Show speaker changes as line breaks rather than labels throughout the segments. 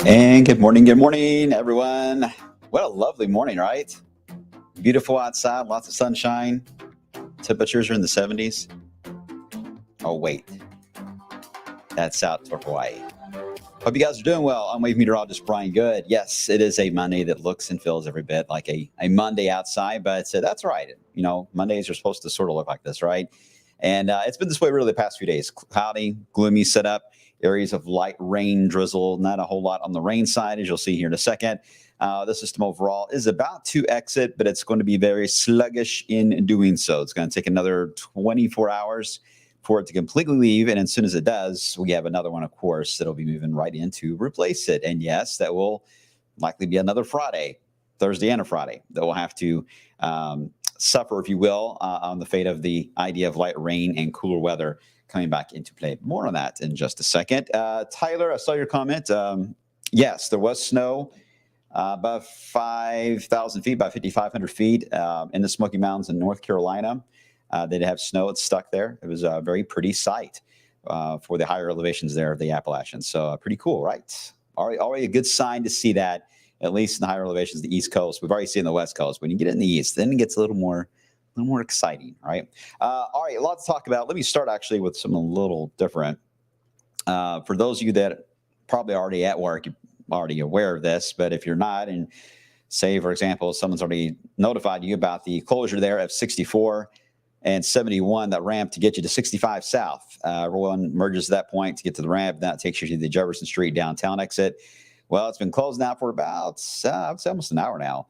And good morning, everyone. What a lovely morning, right? Beautiful outside, lots of sunshine. Temperatures are in the 70s. Oh, wait. That's out toward Hawaii. Hope you guys are doing well. I'm wave meteorologist Brian Goode. Yes, it is a Monday that looks and feels every bit like a Monday outside, but that's right. You know, Mondays are supposed to sort of look like this, right? And it's been this way really the past few days. Cloudy, gloomy setup. Areas of light rain, drizzle, not a whole lot on the rain side, as you'll see here in a second. The system overall is about to exit, but it's going to be very sluggish in doing so. It's going to take another 24 hours for it to completely leave. And as soon as it does, we have another one, of course, that'll be moving right in to replace it. And yes, that will likely be another Thursday and a Friday, that will have to suffer, if you will, on the fate of the idea of light rain and cooler weather coming back into play. More on that in just a second. Tyler, I saw your comment. Yes, there was snow above 5,000 feet, about 5,500 feet in the Smoky Mountains in North Carolina. They did have snow. It's stuck there. It was a very pretty sight for the higher elevations there of the Appalachians. So pretty cool, right? Already a good sign to see that, at least in the higher elevations, the East Coast. We've already seen the West Coast. When you get in the East, then it gets a little more exciting, right? All right, a lot to talk about. Let me start actually with something a little different. For those of you that probably already at work, you're already aware of this, but if you're not, and say, for example, someone's already notified you about the closure there of 64 and 71, that ramp to get you to 65 South. Everyone merges at that point to get to the ramp. That takes you to the Jefferson Street downtown exit. Well, it's been closed now for about, I'd say almost an hour now.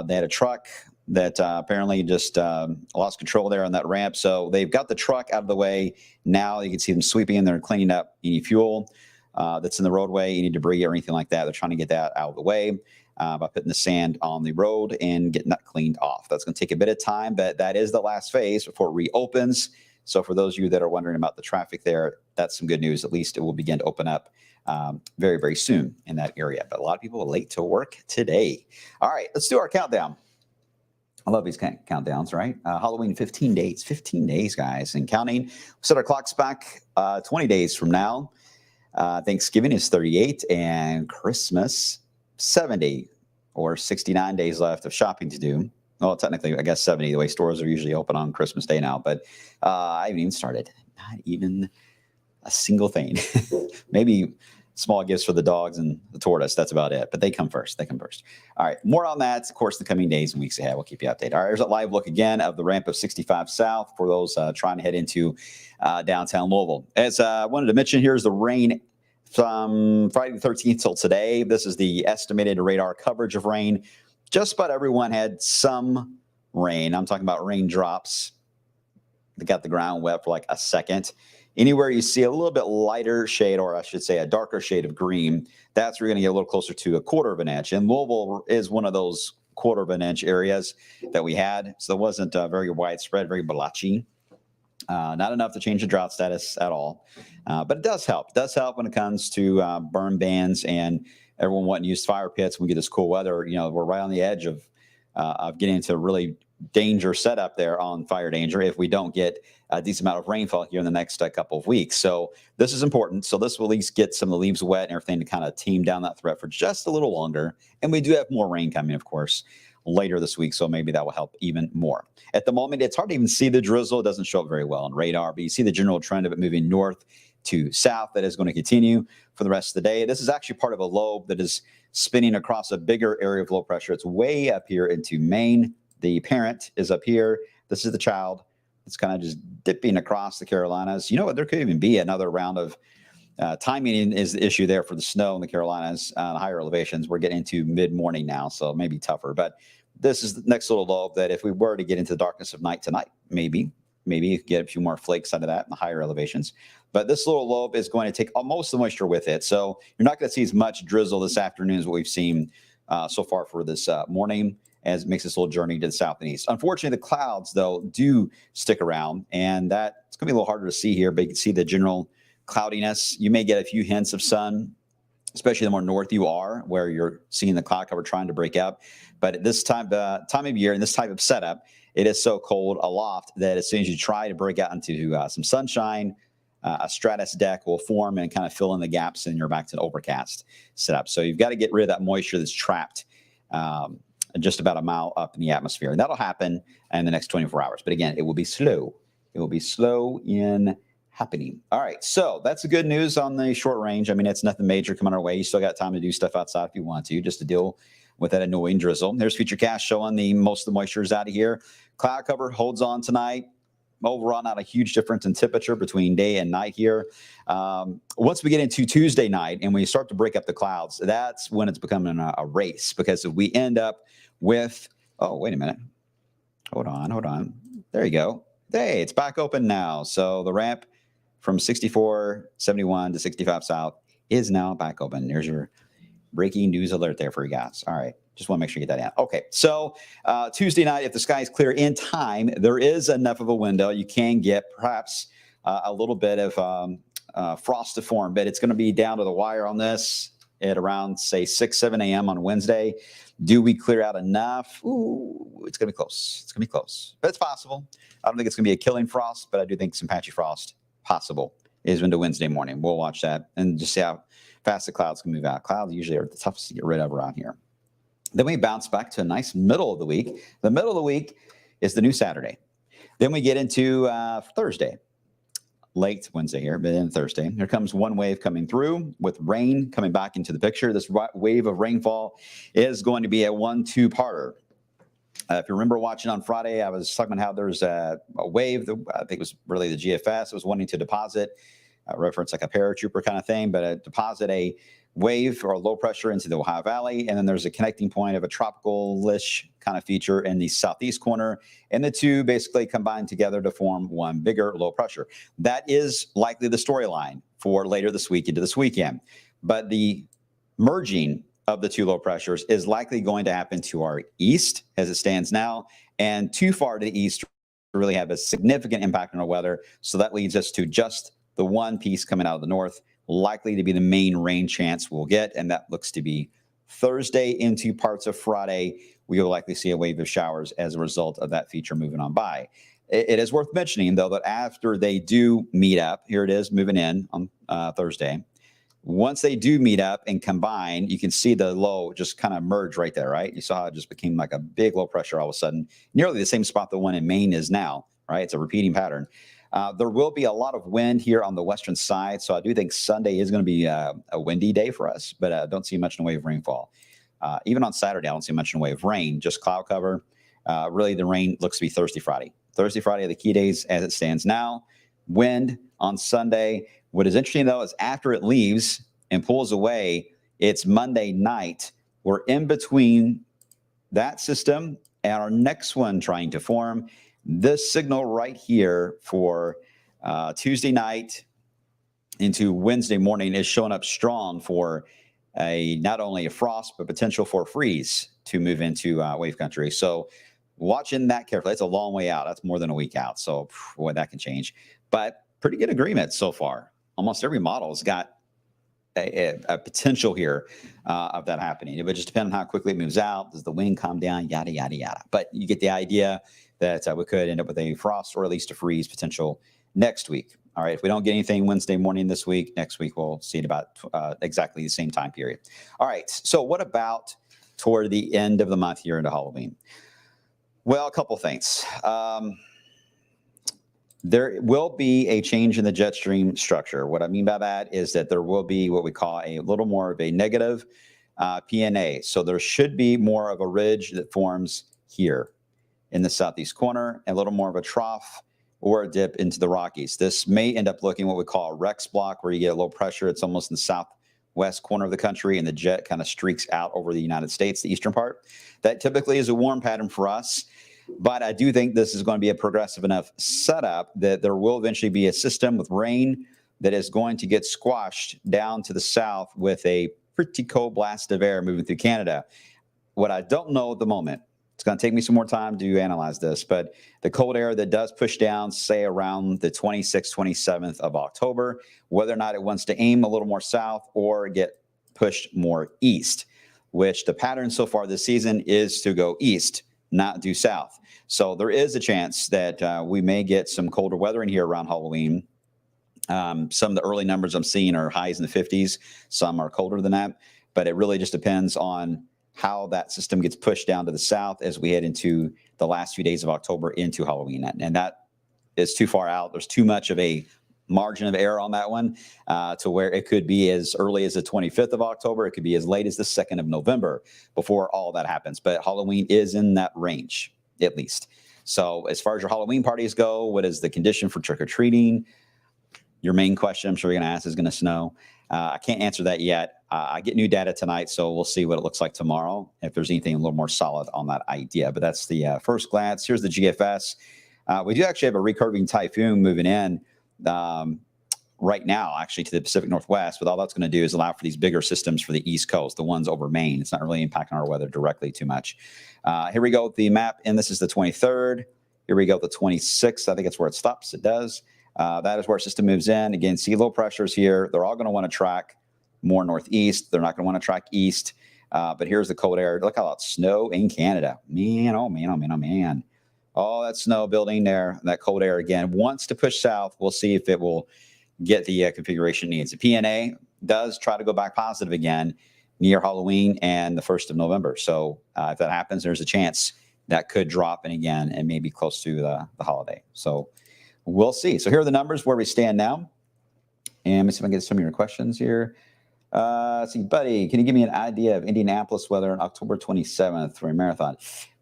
They had a truck that apparently just lost control there on that ramp. So they've got the truck out of the way. Now you can see them sweeping in there and cleaning up any fuel that's in the roadway, any debris or anything like that. They're trying to get that out of the way by putting the sand on the road and getting that cleaned off. That's going to take a bit of time, but that is the last phase before it reopens. So for those of you that are wondering about the traffic there, that's some good news. At least it will begin to open up very, very soon in that area. But a lot of people are late to work today. All right, let's do our countdown. I love these countdowns, right? Halloween, 15 days. 15 days, guys, and counting. We'll set our clocks back 20 days from now. Thanksgiving is 38, and Christmas, 70, or 69 days left of shopping to do. Well, technically, I guess 70, the way stores are usually open on Christmas Day now. But I haven't even started. Not even a single thing. Maybe small gifts for the dogs and the tortoise. That's about it. But they come first. They come first. All right. More on that, of course, the coming days and weeks ahead. We'll keep you updated. All right. There's a live look again of the ramp of 65 South for those trying to head into downtown Louisville. As I wanted to mention, here's the rain from Friday the 13th till today. This is the estimated radar coverage of rain. Just about everyone had some rain. I'm talking about raindrops. They got the ground wet for like a second. Anywhere you see a little bit lighter shade, or I should say a darker shade of green, that's where you're going to get a little closer to a 1/4 inch. And Louisville is one of those 1/4 inch areas that we had. So it wasn't very widespread, very blotchy. Not enough to change the drought status at all. But it does help. It does help when it comes to burn bans and everyone wanting to use fire pits when we get this cool weather. You know, we're right on the edge of getting into really danger setup there on fire danger if we don't get a decent amount of rainfall here in the next couple of weeks. So this is important. So this will at least get some of the leaves wet and everything to kind of tame down that threat for just a little longer. And we do have more rain coming, of course, later this week. So maybe that will help even more. At the moment, it's hard to even see the drizzle. It doesn't show up very well on radar, but you see the general trend of it moving north to south. That is going to continue for the rest of the day. This is actually part of a lobe that is spinning across a bigger area of low pressure. It's way up here into Maine. The parent is up here. This is the child. It's kind of just dipping across the Carolinas. You know what? There could even be another round of timing is the issue there for the snow in the Carolinas on higher elevations. We're getting into mid-morning now, so maybe tougher. But this is the next little lobe that if we were to get into the darkness of night tonight, maybe you could get a few more flakes out of that in the higher elevations. But this little lobe is going to take most of the moisture with it. So you're not going to see as much drizzle this afternoon as what we've seen so far for this morning, as it makes this little journey to the south and east. Unfortunately, the clouds, though, do stick around, and that it's going to be a little harder to see here, but you can see the general cloudiness. You may get a few hints of sun, especially the more north you are, where you're seeing the cloud cover trying to break up. But at this time of year and this type of setup, it is so cold aloft that as soon as you try to break out into some sunshine, a stratus deck will form and kind of fill in the gaps, and you're back to an overcast setup. So you've got to get rid of that moisture that's trapped just about a mile up in the atmosphere. And that'll happen in the next 24 hours. But again, it will be slow. It will be slow in happening. All right. So that's the good news on the short range. I mean, it's nothing major coming our way. You still got time to do stuff outside if you want to, just to deal with that annoying drizzle. There's future cast showing most of the moisture is out of here. Cloud cover holds on tonight. Overall, not a huge difference in temperature between day and night here. Once we get into Tuesday night and we start to break up the clouds, that's when it's becoming a race, because if we end up with, oh, wait a minute. Hold on. There you go. Hey, it's back open now. So the ramp from 6471 to 65 South is now back open. There's your breaking news alert there for you guys. All right. Just want to make sure you get that in. Okay, so Tuesday night, if the sky is clear in time, there is enough of a window. You can get perhaps a little bit of frost to form, but it's going to be down to the wire on this at around, say, 6, 7 a.m. on Wednesday. Do we clear out enough? Ooh, it's going to be close. It's going to be close, but it's possible. I don't think it's going to be a killing frost, but I do think some patchy frost possible is into Wednesday morning. We'll watch that and just see how fast the clouds can move out. Clouds usually are the toughest to get rid of around here. Then we bounce back to a nice middle of the week. The middle of the week is the new Saturday. Then we get into Thursday, late Wednesday here, but then Thursday. Here comes one wave coming through with rain coming back into the picture. This wave of rainfall is going to be a 1-2-parter. If you remember watching on Friday, I was talking about how there's a wave that I think was really the GFS was wanting to deposit, reference like a paratrooper kind of thing, but deposit a wave or low pressure into the Ohio Valley. And then there's a connecting point of a tropical-ish kind of feature in the southeast corner. And the two basically combine together to form one bigger low pressure. That is likely the storyline for later this week into this weekend. But the merging of the two low pressures is likely going to happen to our east as it stands now, and too far to the east to really have a significant impact on our weather. So that leads us to just the one piece coming out of the north, likely to be the main rain chance we'll get, and that looks to be Thursday into parts of Friday. We will likely see a wave of showers as a result of that feature moving on by. It is worth mentioning, though, that after they do meet up, here it is moving in on Thursday. Once they do meet up and combine, you can see the low just kind of merge right there, right? You saw how it just became like a big low pressure all of a sudden, nearly the same spot the one in Maine is now, right? It's a repeating pattern. There will be a lot of wind here on the western side, so I do think Sunday is going to be a windy day for us, but I don't see much in the way of rainfall. Even on Saturday, I don't see much in the way of rain, just cloud cover. Really, the rain looks to be Thursday, Friday. Thursday, Friday are the key days as it stands now. Wind on Sunday. What is interesting, though, is after it leaves and pulls away, it's Monday night. We're in between that system and our next one trying to form. This signal right here for Tuesday night into Wednesday morning is showing up strong for not only a frost, but potential for a freeze to move into wave country. So watching that carefully. It's a long way out. That's more than a week out. So boy, that can change. But pretty good agreement so far. Almost every model has got a potential here of that happening. It would just depend on how quickly it moves out. Does the wind calm down? Yada, yada, yada. But you get the idea that we could end up with a frost or at least a freeze potential next week. All right. If we don't get anything Wednesday morning this week, next week we'll see it about exactly the same time period. All right. So what about toward the end of the month here into Halloween? Well, a couple things. There will be a change in the jet stream structure. What I mean by that is that there will be what we call a little more of a negative PNA. So there should be more of a ridge that forms here in the southeast corner, a little more of a trough or a dip into the Rockies. This may end up looking what we call a Rex block, where you get a low pressure. It's almost in the southwest corner of the country, and the jet kind of streaks out over the United States, the eastern part. That typically is a warm pattern for us. But I do think this is going to be a progressive enough setup that there will eventually be a system with rain that is going to get squashed down to the south with a pretty cold blast of air moving through Canada. What I don't know at the moment, it's going to take me some more time to analyze this, but the cold air that does push down, say around the 26th, 27th of October, whether or not it wants to aim a little more south or get pushed more east, which the pattern so far this season is to go east, not due south. So there is a chance that we may get some colder weather in here around Halloween. Some of the early numbers I'm seeing are highs in the 50s. Some are colder than that. But it really just depends on how that system gets pushed down to the south as we head into the last few days of October into Halloween. And that is too far out. There's too much of a margin of error on that one to where it could be as early as the 25th of October. It could be as late as the 2nd of November before all that happens. But Halloween is in that range, at least. So as far as your Halloween parties go, what is the condition for trick-or-treating? Your main question, I'm sure you're going to ask, is going to snow. I can't answer that yet. I get new data tonight, so we'll see what it looks like tomorrow, if there's anything a little more solid on that idea. But that's the first glance. Here's the GFS. We do actually have a recurving typhoon moving in right now, actually, to the Pacific Northwest. But all that's going to do is allow for these bigger systems for the East Coast, the ones over Maine. It's not really impacting our weather directly too much. Here we go with the map, and this is the 23rd. Here we go, the 26th. I think it's where it stops. It does. That is where our system moves in. Again, see low pressures here. They're all going to want to track more northeast. They're not going to want to track east. But here's the cold air. Look how it's snow in Canada. Man, oh, man, oh, man, oh, man. All that snow building there, that cold air again wants to push south. We'll see if it will get the configuration it needs. The PNA does try to go back positive again near Halloween and the 1st of November. So if that happens, there's a chance that could drop in again and maybe close to the holiday. So we'll see. So here are the numbers where we stand now. And let me see if I can get some of your questions here. Let's see, buddy, can you give me an idea of Indianapolis weather on October 27th for a marathon?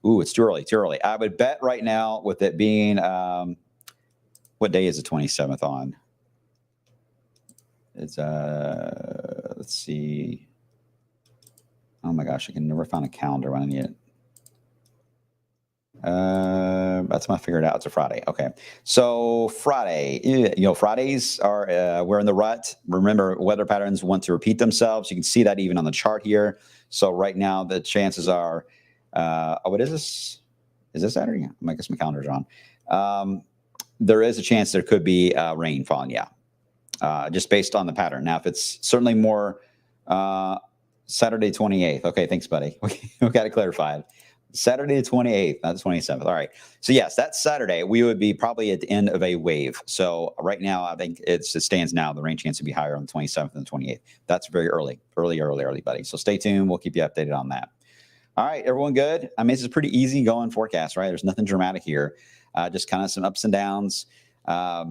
Ooh, it's too early, too early. I would bet right now with it being, what day is the 27th on? It's, let's see. Oh my gosh, I can never find a calendar when I need it. That's my figured out. It's a Friday. Okay. So Friday, Fridays are, we're in the rut. Remember, weather patterns want to repeat themselves. You can see that even on the chart here. So right now the chances are, what is this? Is this Saturday? I guess my calendar's on. There is a chance there could be rain falling. Yeah. Just based on the pattern. Now, if it's certainly more, Saturday 28th. Okay. Thanks, buddy. We got to clarify it. Saturday the 28th, not the 27th. All right. So yes, that Saturday, we would be probably at the end of a wave. So right now, I think it stands now. The rain chance would be higher on the 27th and the 28th. That's very early, buddy. So stay tuned. We'll keep you updated on that. All right. Everyone good? I mean, this is a pretty easy going forecast, right? There's nothing dramatic here. Just kind of some ups and downs. A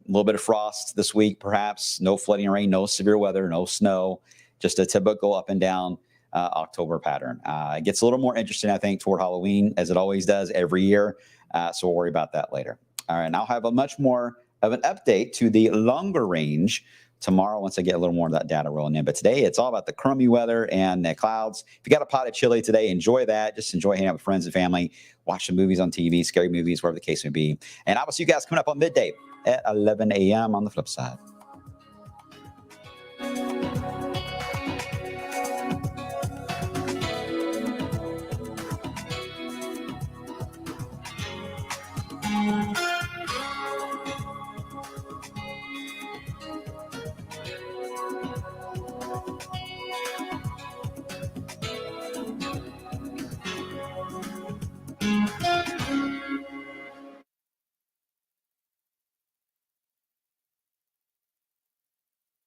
little bit of frost this week, perhaps. No flooding rain, no severe weather, no snow. Just a typical up and down October pattern. It gets a little more interesting, I think, toward Halloween, as it always does every year. So we'll worry about that later. All right, and I'll have a much more of an update to the longer range tomorrow once I get a little more of that data rolling in. But today, it's all about the crummy weather and the clouds. If you got a pot of chili today, enjoy that. Just enjoy hanging out with friends and family, watch some movies on TV, scary movies, whatever the case may be. And I will see you guys coming up on midday at 11 a.m. on the flip side.